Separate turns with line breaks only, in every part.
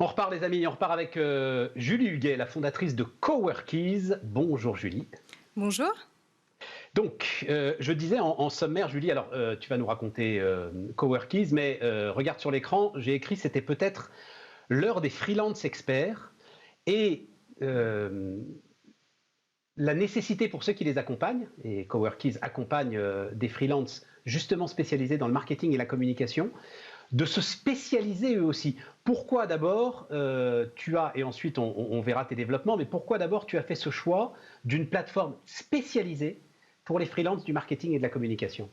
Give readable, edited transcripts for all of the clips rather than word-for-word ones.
On repart les amis, on repart avec Julie Huguet, la fondatrice de Coworkies. Bonjour Julie.
Bonjour.
Donc, je disais en sommaire, Julie, alors tu vas nous raconter Coworkies, mais regarde sur l'écran, j'ai écrit c'était peut-être l'heure des freelance experts et la nécessité pour ceux qui les accompagnent, et Coworkies accompagne des freelances justement spécialisés dans le marketing et la communication, de se spécialiser eux aussi. Pourquoi d'abord tu as, et ensuite on verra tes développements, mais pourquoi d'abord tu as fait ce choix d'une plateforme spécialisée pour les freelances du marketing et de la communication?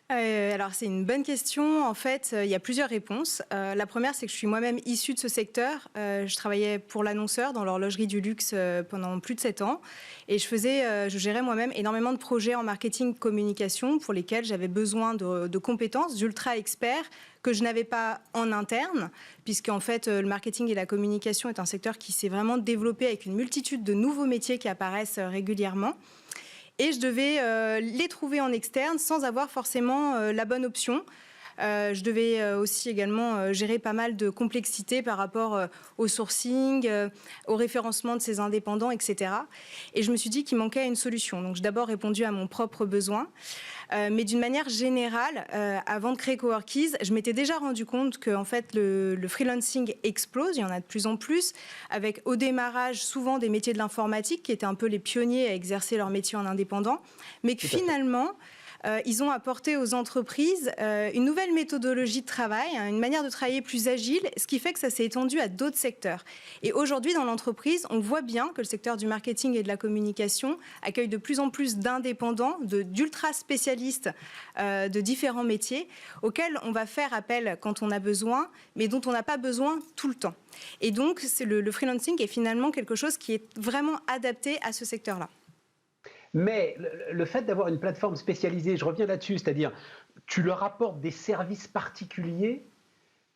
Alors c'est une bonne question. En fait, il y a plusieurs réponses. La première, c'est que je suis moi-même issue de ce secteur. Je travaillais pour l'annonceur dans l'horlogerie du luxe pendant plus de 7 ans. Et je gérais moi-même énormément de projets en marketing communication pour lesquels j'avais besoin de compétences, d'ultra experts que je n'avais pas en interne, puisqu'en fait, le marketing et la communication est un secteur qui s'est vraiment développé avec une multitude de nouveaux métiers qui apparaissent régulièrement. Et je devais les trouver en externe sans avoir forcément la bonne option. Je devais aussi également gérer pas mal de complexité par rapport au sourcing, au référencement de ces indépendants, etc. Et je me suis dit qu'il manquait une solution. Donc j'ai d'abord répondu à mon propre besoin. Mais d'une manière générale, avant de créer Coworkies, je m'étais déjà rendu compte que en fait, le freelancing explose, il y en a de plus en plus, avec au démarrage souvent des métiers de l'informatique qui étaient un peu les pionniers à exercer leur métier en indépendant, mais que finalement, ils ont apporté aux entreprises une nouvelle méthodologie de travail, une manière de travailler plus agile, ce qui fait que ça s'est étendu à d'autres secteurs. Et aujourd'hui, dans l'entreprise, on voit bien que le secteur du marketing et de la communication accueille de plus en plus d'indépendants, d'ultra spécialistes de différents métiers, auxquels on va faire appel quand on a besoin, mais dont on n'a pas besoin tout le temps. Et donc, le freelancing est finalement quelque chose qui est vraiment adapté à ce secteur-là.
Mais le fait d'avoir une plateforme spécialisée, je reviens là-dessus, c'est-à-dire tu leur apportes des services particuliers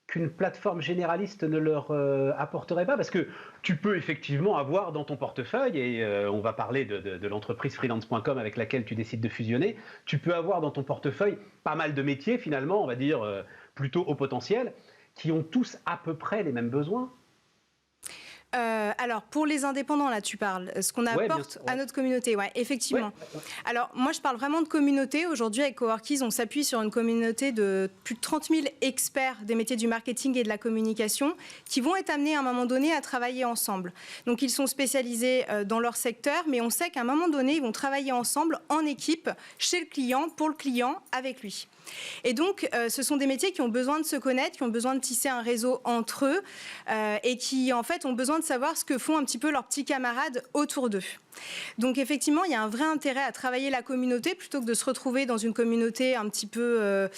qu'une plateforme généraliste ne leur apporterait pas, parce que tu peux effectivement avoir dans ton portefeuille, et on va parler de l'entreprise freelance.com avec laquelle tu décides de fusionner, tu peux avoir dans ton portefeuille pas mal de métiers finalement, on va dire plutôt au potentiel, qui ont tous à peu près les mêmes besoins.
Alors, pour les indépendants, là, tu parles, ce qu'on apporte à notre communauté, ouais, effectivement.
Ouais.
Alors, moi, je parle vraiment de communauté. Aujourd'hui, avec Coworkies, on s'appuie sur une communauté de plus de 30 000 experts des métiers du marketing et de la communication qui vont être amenés à un moment donné à travailler ensemble. Donc, ils sont spécialisés dans leur secteur, mais on sait qu'à un moment donné, ils vont travailler ensemble en équipe, chez le client, pour le client, avec lui. Et donc, ce sont des métiers qui ont besoin de se connaître, qui ont besoin de tisser un réseau entre eux et qui, en fait, ont besoin de savoir ce que font un petit peu leurs petits camarades autour d'eux. Donc, effectivement, il y a un vrai intérêt à travailler la communauté plutôt que de se retrouver dans une communauté un petit peu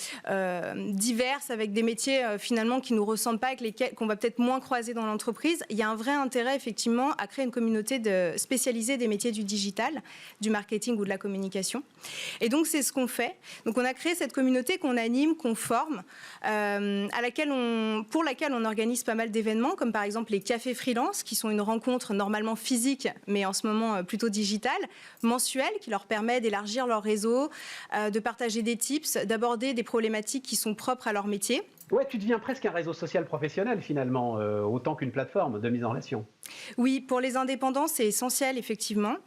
diverse avec des métiers finalement qui ne nous ressemblent pas, qu'on va peut-être moins croiser dans l'entreprise. Il y a un vrai intérêt, effectivement, à créer une communauté spécialisée des métiers du digital, du marketing ou de la communication. Et donc, c'est ce qu'on fait. Donc, on a créé cette communauté qu'on anime, qu'on forme, pour laquelle on organise pas mal d'événements, comme par exemple les cafés freelance, qui sont une rencontre normalement physique, mais en ce moment plutôt digitale, mensuelle, qui leur permet d'élargir leur réseau, de partager des tips, d'aborder des problématiques qui sont propres à leur métier.
Ouais, tu deviens presque un réseau social professionnel finalement, autant qu'une plateforme de mise en relation.
Oui, pour les indépendants, c'est essentiel, effectivement.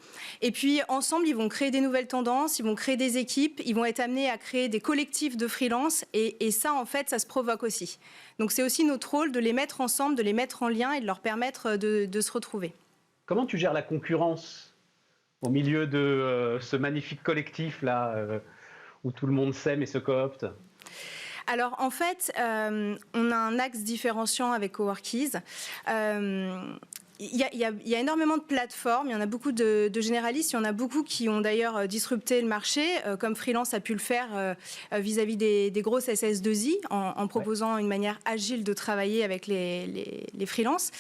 Et puis, ensemble, ils vont créer des nouvelles tendances, ils vont créer des équipes, ils vont être amenés à créer des collectifs de freelance. Et ça, en fait, ça se provoque aussi. Donc, c'est aussi notre rôle de les mettre ensemble, de les mettre en lien et de leur permettre de se retrouver.
Comment tu gères la concurrence au milieu de ce magnifique collectif-là, où tout le monde s'aime et se coopte?
Alors, en fait, on a un axe différenciant avec Coworkies. Il y a énormément de plateformes, il y en a beaucoup de généralistes, il y en a beaucoup qui ont d'ailleurs disrupté le marché, comme Freelance a pu le faire vis-à-vis des grosses SS2I, en proposant une manière agile de travailler avec les freelances.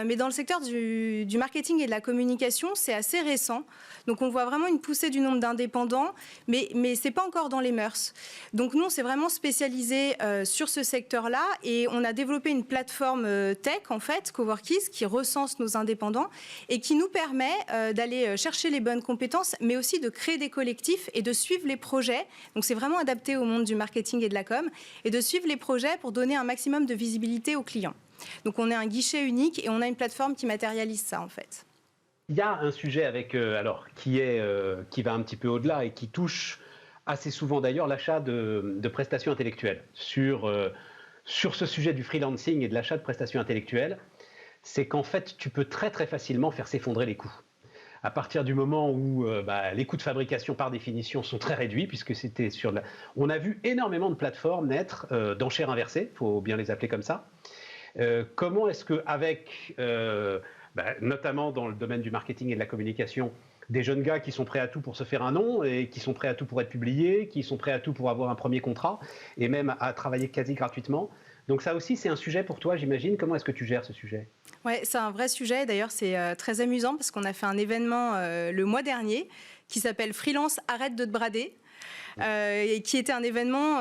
Mais dans le secteur du marketing et de la communication, c'est assez récent. Donc, on voit vraiment une poussée du nombre d'indépendants, mais ce n'est pas encore dans les mœurs. Donc, nous, on s'est vraiment spécialisé sur ce secteur-là et on a développé une plateforme tech, en fait, Coworkies, qui recense nos indépendants et qui nous permet d'aller chercher les bonnes compétences, mais aussi de créer des collectifs et de suivre les projets. Donc, c'est vraiment adapté au monde du marketing et de la com et de suivre les projets pour donner un maximum de visibilité aux clients. Donc on est un guichet unique et on a une plateforme qui matérialise ça en fait.
Il y a un sujet avec, qui va un petit peu au-delà et qui touche assez souvent d'ailleurs l'achat de prestations intellectuelles. Sur ce sujet du freelancing et de l'achat de prestations intellectuelles, c'est qu'en fait, tu peux très très facilement faire s'effondrer les coûts. À partir du moment où les coûts de fabrication par définition sont très réduits, puisque on a vu énormément de plateformes naître d'enchères inversées, il faut bien les appeler comme ça. Comment est-ce qu'avec, notamment dans le domaine du marketing et de la communication, des jeunes gars qui sont prêts à tout pour se faire un nom et qui sont prêts à tout pour être publiés, qui sont prêts à tout pour avoir un premier contrat et même à travailler quasi gratuitement. Donc ça aussi, c'est un sujet pour toi, j'imagine. Comment est-ce que tu gères ce sujet ?
Oui, c'est un vrai sujet. D'ailleurs, c'est très amusant parce qu'on a fait un événement le mois dernier qui s'appelle Freelance, arrête de te brader. Et qui était un événement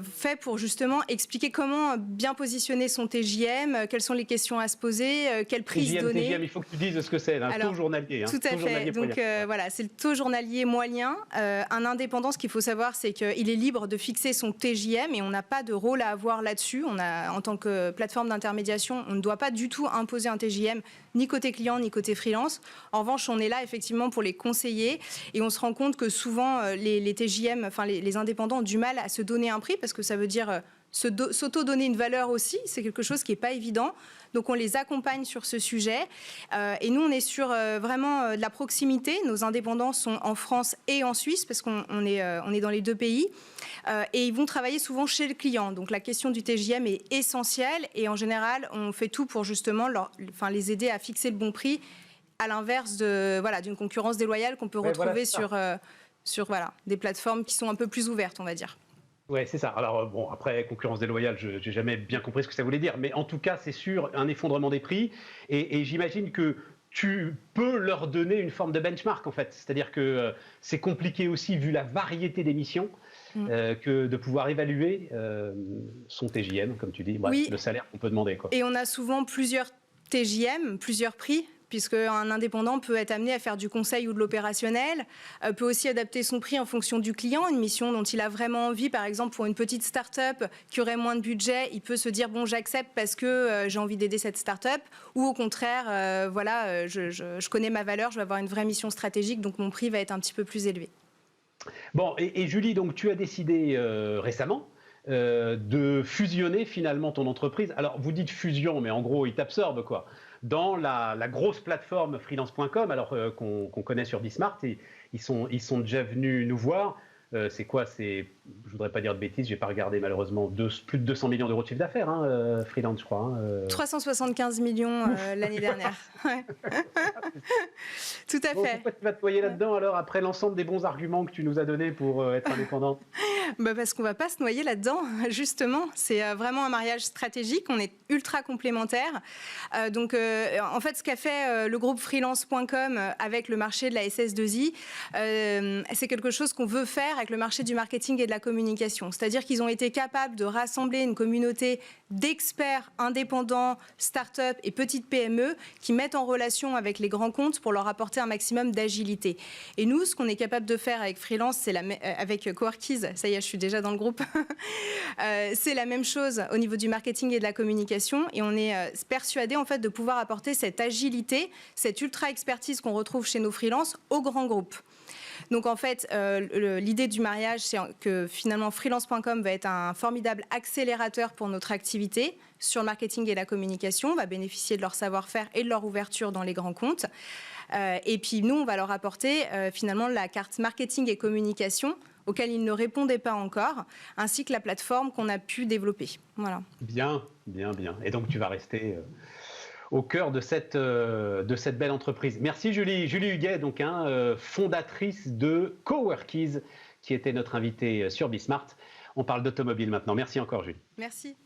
fait pour justement expliquer comment bien positionner son TJM, quelles sont les questions à se poser, quelle prise donner.
TJM, il faut que tu dises ce que c'est, un taux journalier.
Tout à fait. Donc voilà, c'est le taux journalier moyen. Un indépendant, ce qu'il faut savoir, c'est qu'il est libre de fixer son TJM et on n'a pas de rôle à avoir là-dessus. En tant que plateforme d'intermédiation, on ne doit pas du tout imposer un TJM ni côté client ni côté freelance. En revanche, on est là effectivement pour les conseiller et on se rend compte que souvent les TJM, les indépendants ont du mal à se donner un prix parce que ça veut dire s'auto-donner une valeur aussi. C'est quelque chose qui n'est pas évident. Donc on les accompagne sur ce sujet. Et nous, on est sur vraiment de la proximité. Nos indépendants sont en France et en Suisse parce qu'on est dans les deux pays. Et ils vont travailler souvent chez le client. Donc la question du TJM est essentielle. Et en général, on fait tout pour justement les aider à fixer le bon prix, à l'inverse d'une concurrence déloyale qu'on peut retrouver sur des plateformes qui sont un peu plus ouvertes, on va dire.
Oui, c'est ça. Alors, après, concurrence déloyale, je n'ai jamais bien compris ce que ça voulait dire. Mais en tout cas, c'est sûr, un effondrement des prix. Et j'imagine que tu peux leur donner une forme de benchmark, en fait. C'est-à-dire que c'est compliqué aussi, vu la variété des missions, que de pouvoir évaluer son TJM, comme tu dis, le salaire qu'on peut demander, quoi.
Et on a souvent plusieurs TJM, plusieurs prix, puisqu'un indépendant peut être amené à faire du conseil ou de l'opérationnel, peut aussi adapter son prix en fonction du client, une mission dont il a vraiment envie. Par exemple, pour une petite start-up qui aurait moins de budget, il peut se dire « bon, j'accepte parce que j'ai envie d'aider cette start-up » ou au contraire, je connais ma valeur, je vais avoir une vraie mission stratégique, donc mon prix va être un petit peu plus élevé.
Bon, et Julie, donc tu as décidé récemment de fusionner finalement ton entreprise. Alors, vous dites fusion, mais en gros, il t'absorbe, quoi. Dans la grosse plateforme freelance.com, alors qu'on connaît sur Bismart, et ils sont déjà venus nous voir. C'est quoi? Je voudrais pas dire de bêtises, j'ai pas regardé malheureusement, plus de 200 millions d'euros de chiffre d'affaires, freelance, je crois.
375 millions l'année dernière. Ouais. Tout à fait.
Pourquoi tu vas te noyer là-dedans alors, après l'ensemble des bons arguments que tu nous as donnés pour être indépendante?
Parce qu'on ne va pas se noyer là-dedans, justement. C'est vraiment un mariage stratégique. On est ultra complémentaires. En fait, ce qu'a fait le groupe freelance.com avec le marché de la SS2I, c'est quelque chose qu'on veut faire avec le marché du marketing et de la communication. C'est-à-dire qu'ils ont été capables de rassembler une communauté d'experts indépendants, start-up et petites PME qui mettent en relation avec les grands comptes pour leur apporter un maximum d'agilité. Et nous, ce qu'on est capable de faire avec Freelance, avec Coworkies, ça y est, je suis déjà dans le groupe, c'est la même chose au niveau du marketing et de la communication. Et on est persuadé en fait de pouvoir apporter cette agilité, cette ultra-expertise qu'on retrouve chez nos freelances aux grands groupes. Donc en fait, l'idée du mariage, c'est que finalement freelance.com va être un formidable accélérateur pour notre activité sur le marketing et la communication. On va bénéficier de leur savoir-faire et de leur ouverture dans les grands comptes. Et puis nous, on va leur apporter finalement la carte marketing et communication auquel ils ne répondaient pas encore, ainsi que la plateforme qu'on a pu développer. Voilà. Bien.
Et donc tu vas rester au cœur de cette belle entreprise. Merci Julie. Julie Huguet, donc fondatrice de Coworkies, qui était notre invitée sur Bismart. On parle d'automobile maintenant. Merci encore Julie.
Merci.